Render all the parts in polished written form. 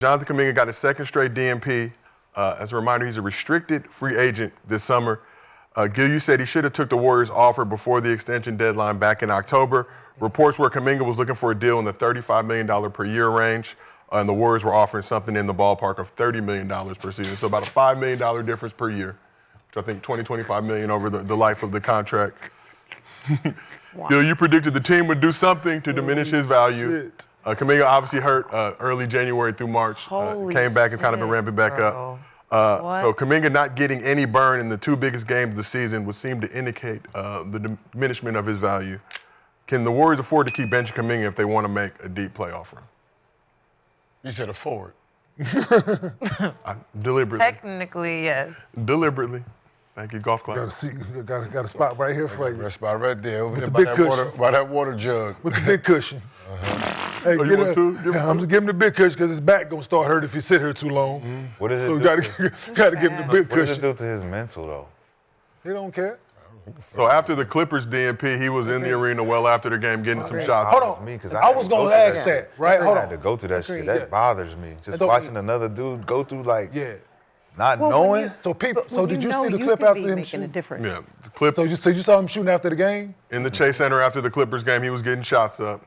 Jonathan Kuminga got his second straight DNP. As a reminder, he's a restricted free agent this summer. Gil, you said he should have took the Warriors' offer before the extension deadline back in October. Reports were Kuminga was looking for a deal in the $35 million per year range, and the Warriors were offering something in the ballpark of $30 million per season. So about a $5 million difference per year, which I think $25 million over the life of the contract. Wow. Gil, you predicted the team would do something to diminish his value. Kuminga obviously hurt early January through March, came back and kind of been ramping back up. So Kuminga not getting any burn in the two biggest games of the season would seem to indicate the diminishment of his value. Can the Warriors afford to keep benching Kuminga if they want to make a deep playoff run? You said afford. Deliberately. Technically, yes. Deliberately. Thank you, golf club. Got a spot right here for you. Got a spot right there, over With there the big by that water jug. With the big cushion. Hey, Oh, you want to? I'm just giving him the big cushion because his back gonna start hurting if he sit here too long. Mm-hmm. What does it So do? gotta give him the big What does cushion. it do to his mental though? He don't care. So after the Clippers DNP, he was in the arena well after the game getting some shots. Hold on. Me, 'cause I was gonna ask that, right? Hold I had to on. go through that shit. Yeah. That bothers me. Just So- watching another dude go through Yeah. not knowing. So people. So did you see the you clip could after be him making a shooting? difference. Yeah, the clip So you saw him shooting after the game? in the Chase Center after the Clippers game, he was getting shots up.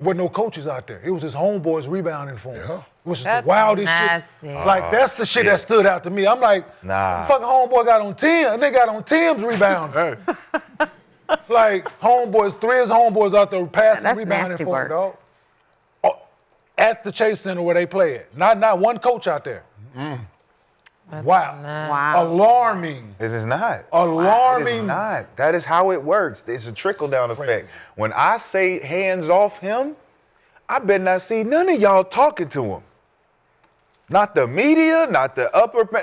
Wasn't no coaches out there. It was his homeboys rebounding for him. Yeah. Which is That's the wildest nasty. shit. Like, that's the shit that stood out to me. I'm like, Nah. fucking homeboy got on 10. They got on Tim's rebounding. Hey, Like, homeboys, three of his homeboys out there passing, That's rebounding nasty for work. him, dog. Oh, at the Chase Center where they play at. Not one coach out there. Wow. Wow. Alarming. It is not. It Alarming. is not. That is how it works. It's a trickle-down effect. When I say hands off him, I better not see none of y'all talking to him. Not the media, not the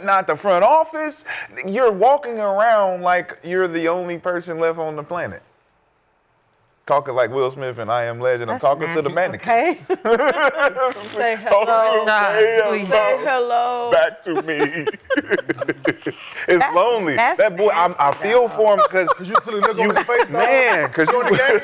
not the front office. You're walking around like you're the only person left on the planet. Talking like Will Smith and I Am Legend. I'm talking to the mannequin. Okay. Say hello. Say hello. Back to me. It's lonely. that's That boy, I feel for him because You see the look on his face, dog? man, because you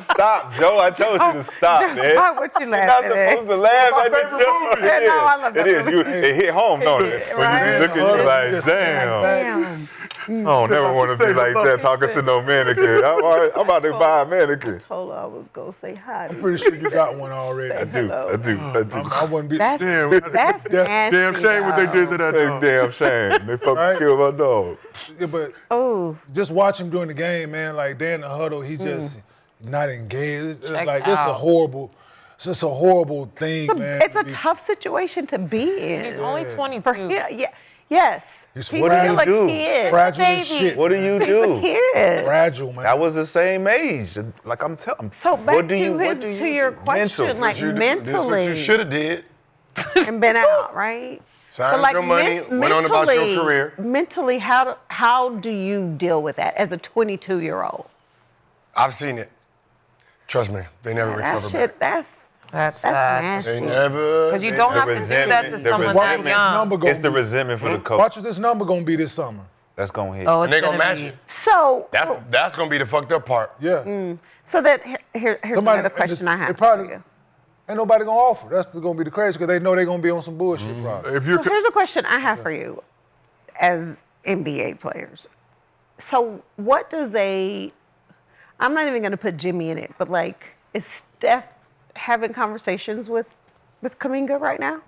stop, Joe. I told you to stop, Just man. stop what you You're not laughing at. supposed to laugh My at the favorite joke. movie. Yeah, no, I love It that is. movie. It hit home, don't it? When you look at you like, damn. Damn. I don't never want to be like that talking to no manicure. I'm about to buy a manicure. Told her I was gonna say hi. I'm pretty sure you got one already. I do. I wouldn't be. That's damn, that's nasty. damn shame what they did to that dog. Damn shame. They fucking Right? killed my dog. Yeah, but Oh, just watch him during the game, man. Like, Dan in the huddle, he just not engaged. It's Checked like, it's a out. horrible, it's just a horrible thing, man. it's a tough situation to be He's in. only For 22. him, yeah, yes. He's He's fragile. still a do? kid. Fragile as Baby. shit. What do you He's a do? kid. Fragile, man. That was the same age. Like I'm telling. So back what do you, to what do his, you to your do? question, Mental. like This is what mentally, you should have did. and been out, right? Signed your money, went on about your career. Mentally, how do you deal with that as a 22-year-old? I've seen it. Trust me, they never That recover shit, back. That's They nasty. never. Because you they don't never- have to do that to resentment- the someone Watch that what this young. number gonna It's the be. resentment for the coach. Watch what this number gonna be this summer. That's gonna hit. Oh, And it's they gonna match be. it. So, That's gonna be the fucked up part. Yeah. so that here's another question I they have probably, for you. Ain't nobody gonna offer. That's gonna be the crazy because they know they're gonna be on some bullshit probably. If you're So here's a question I have for you as NBA players. So what does I'm not even going to put Jimmy in it, but like, is Steph having conversations with Kuminga right now?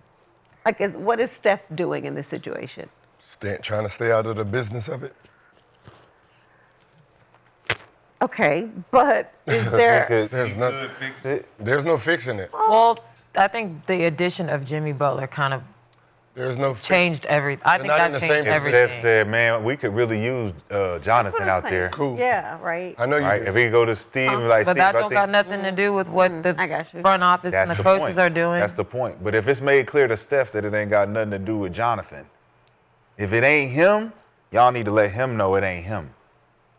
Like, what is Steph doing in this situation? Trying to stay out of the business of it. Okay, but is there, Fix it. There's no fixing it. Well, I think the addition of Jimmy Butler kind of There's no changed everything. I think not that in the changed same- If everything. Steph said, man, we could really use Jonathan out there. Cool. yeah, right? I know you. Right? did. If we go to Steve, like But Steve, that I don't think got nothing to do with what the I got you. front office and that's the the coaches point. are doing. That's the point. But if it's made clear to Steph that it ain't got nothing to do with Jonathan, if it ain't him, y'all need to let him know it ain't him.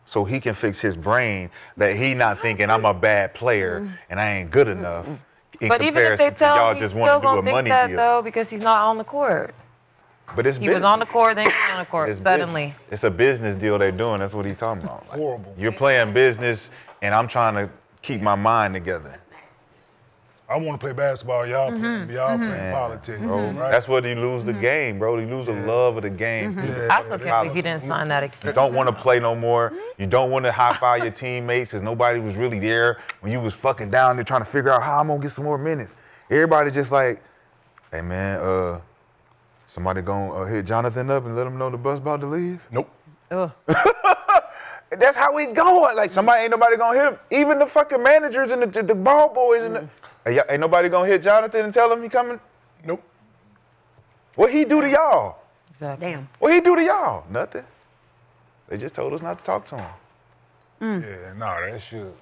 So he can fix his brain that he not thinking I'm a bad player and I ain't good enough. In But even if they comparison to tell y'all him, he's just still want to do gonna a think money that deal. though because he's not on the court. But it's He was on the court, then he was on the court It's suddenly. business. It's a business deal they're doing. That's what he's talking about. Like, Horrible. You're playing business, and I'm trying to keep my mind together. I want to play basketball. Y'all playing politics. Bro, Right? that's what he lose the game, bro. He lose the love of the game. I still can't believe he didn't sign that You extension. don't want to play no more. You don't want to high-five your teammates because nobody was really there when you was fucking down there trying to figure out how I'm going to get some more minutes. Everybody just like, hey, man, somebody going to hit Jonathan up and let him know the bus about to leave? Nope. Ugh. That's how we going. Like, ain't nobody going to hit him. Even the fucking managers and the ball boys. Ain't nobody going to hit Jonathan and tell him he coming? Nope. What he do to y'all? Exactly. Damn. What he do to y'all? Nothing. They just told us not to talk to him. Yeah, no, that shit,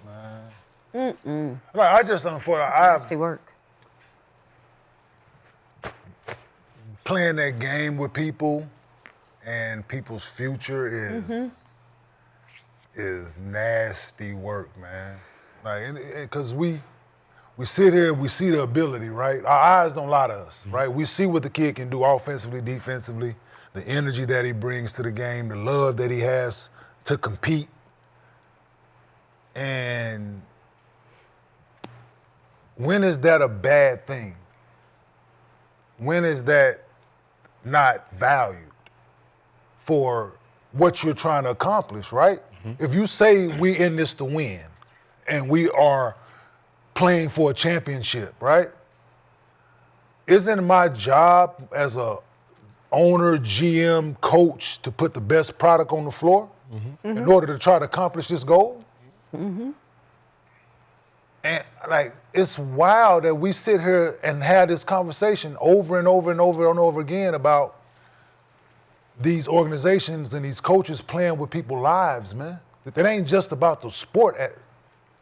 man. Like, I just unfortunately, Nasty work. playing that game with people and people's future is nasty work, man. Like, because we sit here, we see the ability, right? Our eyes don't lie to us, right? We see what the kid can do offensively, defensively, the energy that he brings to the game, the love that he has to compete. And when is that a bad thing? When is that not valued for what you're trying to accomplish, right? If you say we in this to win and we are playing for a championship, right? Isn't my job as a owner, GM, coach to put the best product on the floor in order to try to accomplish this goal? And like, it's wild that we sit here and have this conversation over and over and over and over again about these organizations and these coaches playing with people's lives, man. That it ain't just about the sport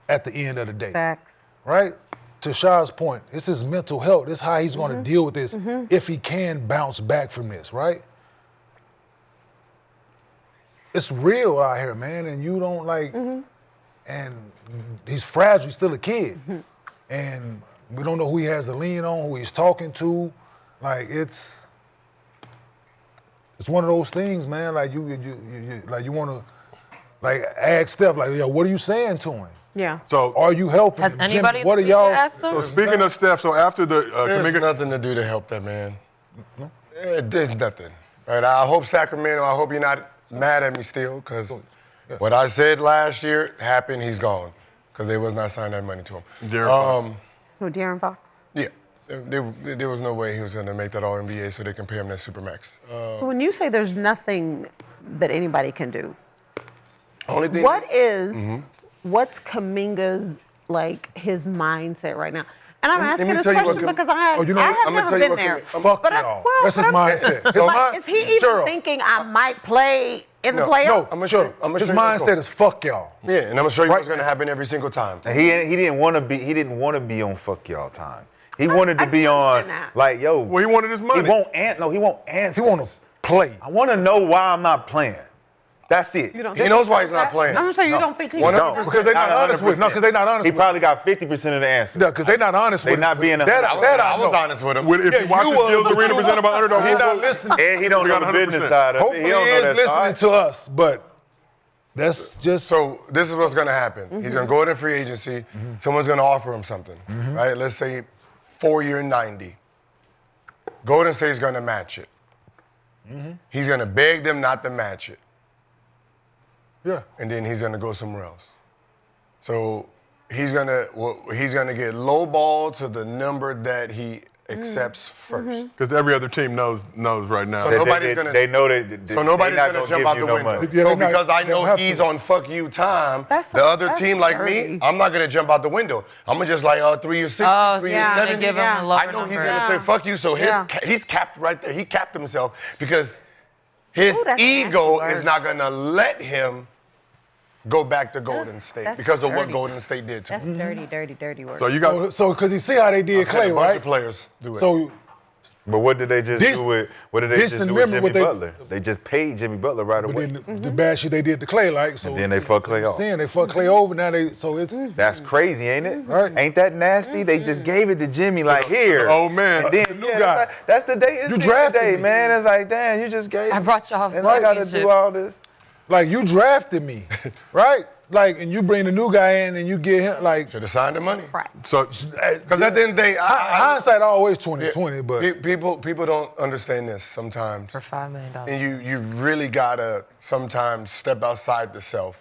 at the end of the day, Facts. right? To Shah's point, it's his mental health. It's how he's going to deal with this if he can bounce back from this, right? It's real out here, man, and you don't like, and he's fragile, he's still a kid. And we don't know who he has to lean on, who he's talking to. Like, it's one of those things, man. Like, you want to, like, ask Steph, like, yo, what are you saying to him? Yeah. So, Are you helping Has him? anybody Jimmy, what are in the league y'all? asked him? so speaking of Steph, so after the There's Kuminga, nothing to do to help that man. There's nothing. Right? I hope Sacramento, I hope you're not mad at me still, because what I said last year happened, he's gone. Because they was not signing that money to him. De'Aaron Fox. Who, De'Aaron Fox? Yeah. There was no way he was going to make that All-NBA, so they can pay him that Supermax. So when you say there's nothing that anybody can do, Only thing. what is, what's Kuminga's, like, his mindset right now? And I'm Let me asking this tell you what question Kum- because I have you know what? never I'ma tell you been what there. Fuck But y'all. well, That's his but I'm- mindset. His Like, is he even Cheryl. thinking I might play in the playoffs? No, I'ma sure. show you- I'ma His show you what's mindset going- is fuck y'all. Yeah, and I'm going to show you what's going to happen every single time. And he didn't want to be. He didn't want to be on fuck y'all time. He wanted to I be can on understand that. like, yo. well, he wanted his money. He won't answer. He want to play. I want to know why I'm not playing. That's it. You don't He think knows why he's not playing. I'm sure you don't think he One would. hundred percent. Because they're not honest with. No, because they're not honest He with. probably got 50% of the answer. Yeah, because they're not honest They with. not being a- that, I that I was know. honest with him. If Yeah, you watch you the was, Gills but Arena you- presented by Underdog, He he'll not go- listening. And he don't We got know the 100%. business side of it. Hopefully He don't he know is that listening side. to us, but that's just. So this is what's going to happen. He's going to go to free agency. Someone's going to offer him something, right? Let's say 4-year 90. Golden State's going to match it. He's going to beg them not to match it, Yeah. and then he's going to go somewhere else. So he's going to get lowballed to the number that he accepts first. because every other team knows right now. So They- nobody's they- gonna- They know that. So nobody's going gonna to jump out the window. Yeah, So they're not- because I they don't know have he's to. on fuck you time, That's the other that's team like dirty. me, I'm not gonna jump out the window. I'm gonna just like 3-year 60, Oh, 3-year yeah, they 70. give him Yeah. a lower I know he's number. gonna say fuck you. So Yeah. he's capped right there. He capped himself because his Ooh, that's ego nasty is word. not gonna let him go back to Golden State that's because of what dirty. Golden State did to That's him. dirty, dirty, dirty work. So you got So because you see how they did I've had Clay, a bunch right? of players do it. So But what did they just This- do with? What did they this just and do with remember Jimmy what they- Butler? They just paid Jimmy Butler right but away. then the bad shit they did to Clay, like so. And then they fuck Clay off. They fuck Clay over now. So it's That's crazy, ain't it? Right. Ain't that nasty? They just gave it to Jimmy like here. the old man. And then, The new yeah, guy. That's the day. It's You the drafted day, me. man. It's like, damn, you just gave. I brought y'all And I got to do championships. all this. like you drafted me, right? like, and you bring the new guy in and you get him, like, Should have signed the money. Right. So Because at the end of the day, hindsight always 20/20, but people don't understand this sometimes. For $5 million. And you really gotta sometimes step outside the self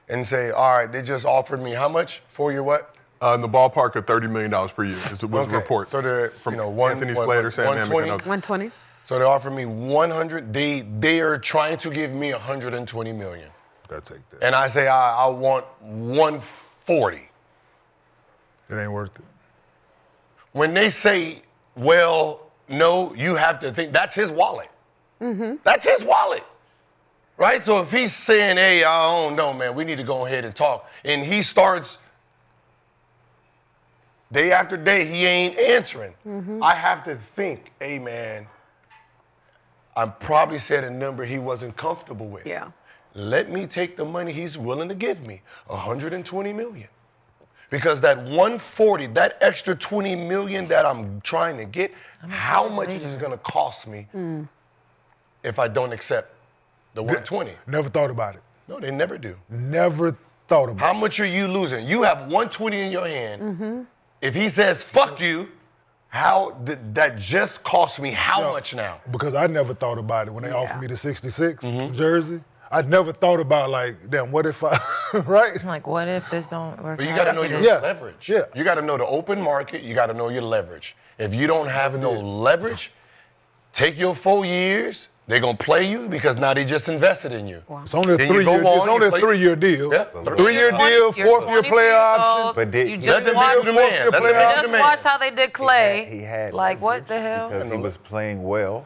and say, all right, they just offered me how much for your what? in the ballpark of $30 million per year was the report. So they're from one, Anthony what, Slater, Sam 120? Amick, and others. 120. So they offered me 100. They are trying to give me 120 million, gotta take that. and I say I want 140. It ain't worth it. When they say, well, no, you have to think that's his wallet. That's his wallet. Right? So if he's saying, hey, I don't know, man, we need to go ahead and talk, and he starts day after day, he ain't answering. I have to think, hey, man, I probably said a number he wasn't comfortable with. Yeah. Let me take the money he's willing to give me, 120 million. Because that 140, that extra 20 million that I'm trying to get, how much is it gonna cost me if I don't accept the 120? Never thought about it. No, they never do. Never thought about How much are you losing? You have 120 in your hand. If he says, fuck you, how did that just cost me how much now? it. Because I never thought about it when they offered Yeah. me the 66 jersey. I never thought about, like, damn, what if I, right? I'm like, what if this don't work But you out got to know after your this? Yeah. leverage. Yeah. You got to know the open market. You got to know your leverage. If you don't have no leverage, take your 4 years. They're going to play you because now they just invested in you. It's only a Then you go 3-year. on, It's you onay a play- 3-year deal. Yeah. 3-year deal, You're 4th year 22 player years option. old. But did- You Let just them watched, be the man. Let them be player the just man. watched how they did Clay. He had Like, what the leverage hell? because he was playing well,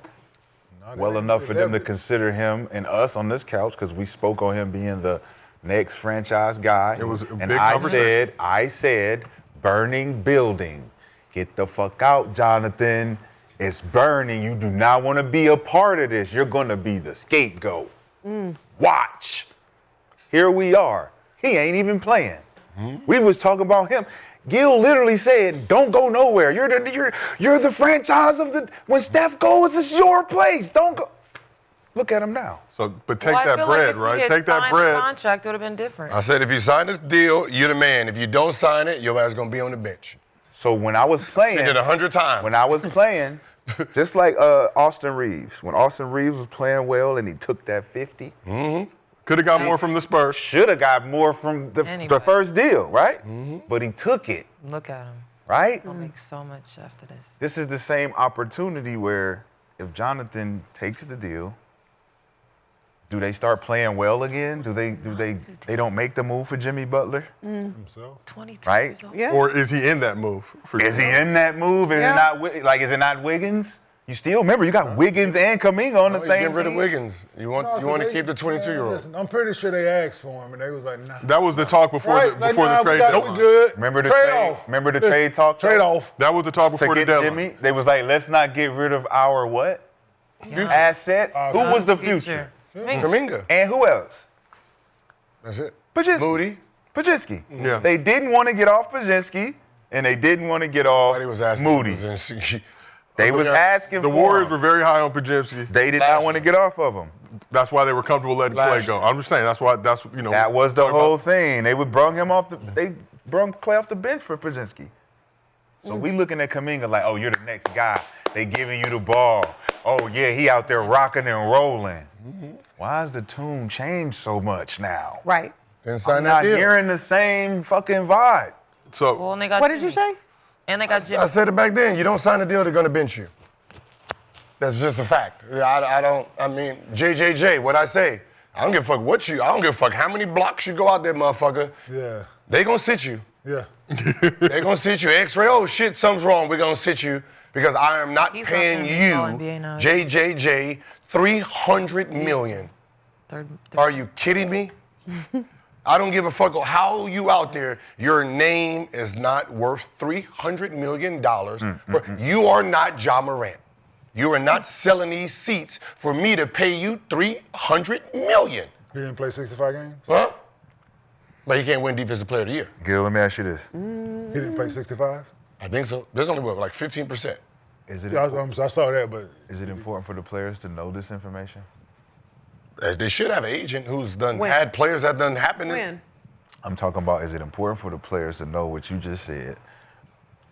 they well ain't enough really for them to leverage. consider him and us on this couch because we spoke on him being the next franchise guy. It was a and big conversation. I said, burning building. Get the fuck out, Jonathan. It's burning. You do not want to be a part of this. You're going to be the scapegoat. Watch. Here we are. He ain't even playing. We was talking about him. Gil literally said, don't go nowhere. You're the franchise of the, when Steph goes, it's your place. Don't go. Look at him now. So, but take Well, I that feel like bread, if we right? had Take that signed the bread. contract, it would have been different. I said, if you sign this deal, you're the man. If you don't sign it, your ass going to be on the bench. So when I was playing, Did it 100 times. when I was playing, just like Austin Reeves, when Austin Reeves was playing well and he took that 50, Could have got more from the Spurs. should have got more from the Anyway. first deal, right? But he took it, Look at him. right? He'll make so much after this. This is the same opportunity where if Jonathan takes the deal, do they start playing well again? They don't make the move for Jimmy Butler? Himself. 22 Right? years old. Yeah. Or is he in that move? For Is he in that move? Is Yeah. it not is it not Wiggins? You still remember you got Wiggins and Kuminga on the He's same getting rid of team. Wiggins. You want to keep the 22-year-old. Listen, I'm pretty sure they asked for him, and they was like, nah. That was the talk before Right? the Like, before nah, the we trade got it, deadline. we good. Remember the trade trade- off. remember the Listen, trade talk, Trade though? off. That was the talk To before the get deadline. Jimmy, they was like, let's not get rid of our what? Assets. Who was the future? Kuminga. And who else? That's it. Pajinski. Moody. Pajinski. Yeah. They didn't want to get off Pajinski, and they didn't want to get off Nobody was asking. Moody. They was asking The for Warriors him. were very high on Pajemski. They did not want to get off of him. That's why they were comfortable letting Last Clay go. year. I'm just saying that's you know. That was the talking whole about- thing. They would brung him off they brung Clay off the bench for Pajinski. So we looking at Kuminga like, oh, you're the next guy. They giving you the ball. Oh yeah, he out there rocking and rolling. Why has the tune changed so much now? Right. Didn't sign I'm that not deal. hearing the same fucking vibe. So Well, and they got What did you Jimmy. say? And they got Jimmy. I said it back then. You don't sign a deal, they're going to bench you. That's just a fact. I mean, JJJ, what I say? I don't give a fuck I don't give a fuck how many blocks you go out there, motherfucker. Yeah. They going to sit you. Yeah. They going to sit you. X-ray, oh shit, something's wrong. We're going to sit you because I am not He's paying not gonna you, be all NBA now. JJJ, $300 million. Third, Are you kidding me? I don't give a fuck how you out there. Your name is not worth $300 million. You are not Ja Morant. You are not selling these seats for me to pay you $300 million. He didn't play 65 games? Huh? But he can't win Defensive Player of the Year. Gil, let me ask you this. He didn't play 65? I think so. There's only what, like 15%. Is it Yeah, important, I saw that, but is it important for the players to know this information? They should have an agent who's When? had players that done happened. When? I'm talking about, is it important for the players to know what you just said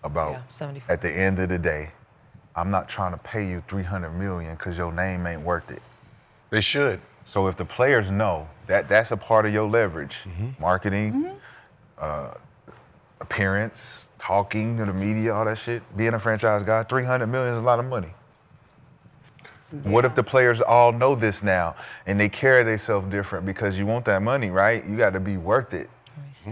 about Yeah, 75. at the end of the day, I'm not trying to pay you $300 million because your name ain't worth it. They should. So if the players know that that's a part of your leverage, marketing, appearance, talking to the media, all that shit, being a franchise guy, $300 million is a lot of money. What if the players all know this now and they carry themselves different because you want that money, right? You got to be worth it.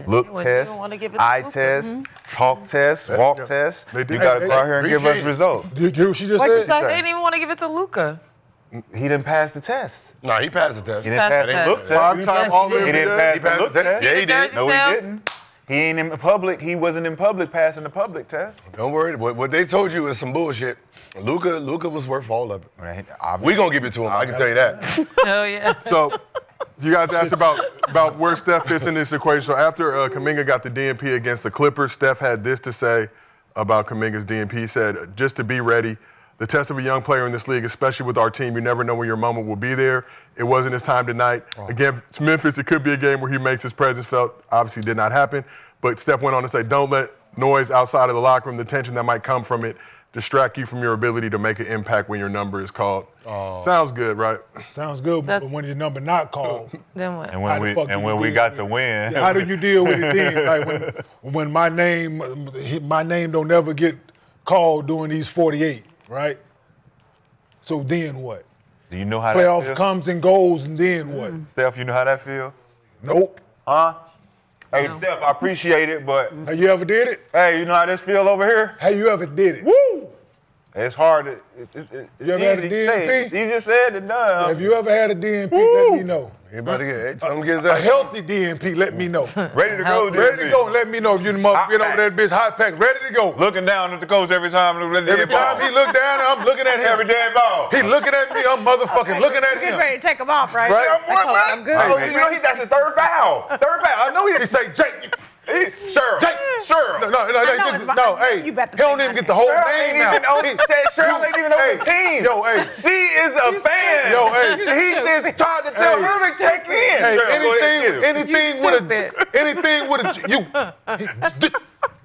Look Well, you test, don't wanna give it to eye Luka. test, talk test, walk test. They You do. got to go out here and give us Appreciate it. results. Do you hear what she just What'd you said? say? They didn't even want to give it to Luka. He didn't pass the test. Nah, he passed the test. He didn't Passed pass the the test. look test. Five-time Yes, All he He did. didn't pass He the passed look the test. test. Yeah, he did. Jersey No, he test? didn't. He ain't in public. He wasn't in public passing the public test. Don't worry. What they told you is some bullshit. Luka was worth all of it. Right? We gonna give it to him. I can tell you that. Oh yeah. So you guys asked about where Steph fits in this equation. So after Kuminga got the DNP against the Clippers, Steph had this to say about Kuminga's DNP. He said, just to be ready, the test of a young player in this league, especially with our team, you never know when your moment will be there. It wasn't his time tonight. Again, it's Memphis, it could be a game where he makes his presence felt. Obviously did not happen. But Steph went on to say, don't let noise outside of the locker room, the tension that might come from it, distract you from your ability to make an impact when your number is called. Sounds good, right? Sounds good, but That's- when your number not called, Then what? And How when the fuck we you deal got with the it? win, how do you deal with it then? Like when my name don't ever get called during these 48, right? So then what? do you know how that Playoff feel? comes and goes, and then what? Steph, you know how that feel? Nope. Huh? Hey, Steph, I appreciate it, but Have you ever did it? hey, you know how this feel over here? Have you ever did it? Woo! It's hard. It's You ever had a easy. DNP? Hey, easier said than done. Have you ever had a DNP? Let me know. Everybody get something gets A that. healthy DNP, let me know. Ready to go, Ready to go, let me know if you motherfucker get over that bitch hot pack. Ready to go. Looking down at the coach every time. Every time he look down, I'm looking at him. every damn ball. He looking at me, I'm motherfucking looking at Get him. ready to take him off, right? Right. I'm good. Oh, you know that's his third foul. I know He say, Jake, Cheryl. Jake. Cheryl. No, know it's behind no, you. hey, You better he don't say even my get the whole Cheryl name ain't even now. on. Cheryl ain't even on the team. Yo, hey, She is a fan. Yo, hey. He just tried to tell Hey. her to take in. hey, Cheryl, go ahead and get him. anything with a, you,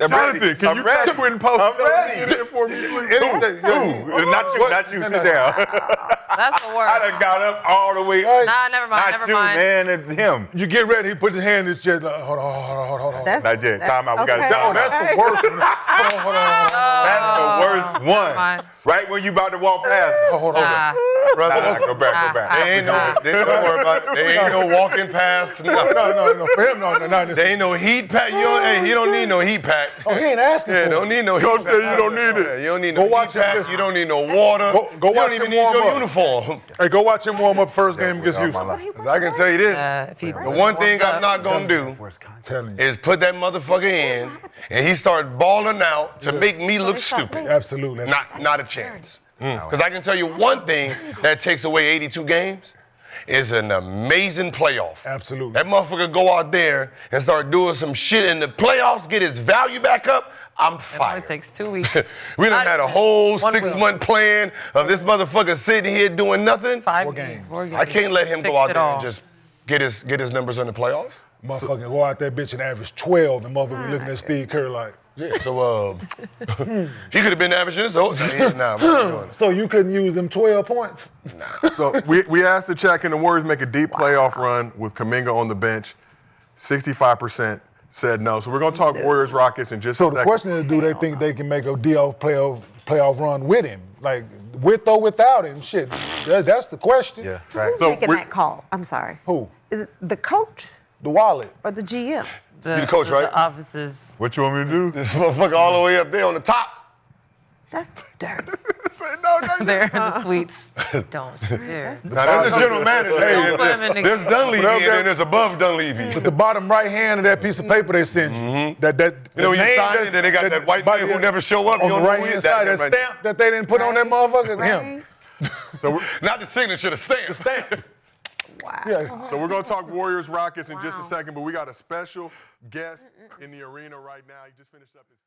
Jonathan, can you ready. type in post I'm ready. in there for me, please? anything, Ooh, not you. Sit down. That's the I worst. done got up all the way. Right. Nah, never mind. Not Never you, mind. man. It's him. you get ready, he put his hand in his chest, like, hold on. That's, Not yet. Time out. We gotta okay. time Oh, that's the worst one. Hold on. That's the worst one. mind. Right when you about to walk past. Hold on. Nah. Nah, go back. They ain't no. Don't worry about it. They ain't no walking past. No, for him, no. They ain't no heat pack. He don't need no heat pack. Oh, he ain't asking Yeah, for don't it. need no Coach heat said pack. you don't need it. You don't need Go no watch heat pack. him. You don't need no water. Go you watch don't even him need warm your up. uniform. Hey, go watch him warm up first game against Houston. 'Cause I can tell you this. If he The one thing I'm not gonna do Telling you. is put that motherfucker in, and he start balling out to make me look stupid. Absolutely. Not a chance. Because I can tell you one thing that takes away 82 games is an amazing playoff. Absolutely. That motherfucker go out there and start doing some shit in the playoffs, get his value back up. I'm It only fired. takes 2 weeks. We done Not had a even. whole 1 week. 6-month plan of this motherfucker sitting here doing nothing. 5 games. 4 games. I can't let him Fix go out it there all. and just get his numbers in the playoffs. Motherfucking go out that bitch and average 12, and motherfucker be looking at Steve Kerr like, Yeah, so he could have been averaging this whole time. Nah, what are you doing? so you couldn't use them 12 points? So we asked the chat, can the Warriors make a deep playoff run with Kuminga on the bench? 65% said no. So we're going to talk Warriors Rockets in just a So second. the question is, do they think they can make a playoff run with him? Like, with or without him? Shit, that's the question. Yeah. So who's So making we're- that call? I'm sorry. Who? Is it the coach The wallet. or the GM? You the coach, right? The offices. What you want me to do? This motherfucker all the way up there on the top. That's dirty. Say no, no, no. They're in the suites. Don't you dare. Now, there's a general manager. Don't put him in the- There's Dunleavy and then there's above Dunleavy. But the bottom right hand of that piece of paper they sent you, that You know, when you sign it, then they got that white man who never show up. on You don't the know right who hand is that. side, that Right. stamp that they didn't put on that motherfucker, him. So Not the signature, the stamp. Stamp. Wow. Yeah. we're going to talk Warriors Rockets in just a second, but we got a special guest in the arena right now. He just finished up his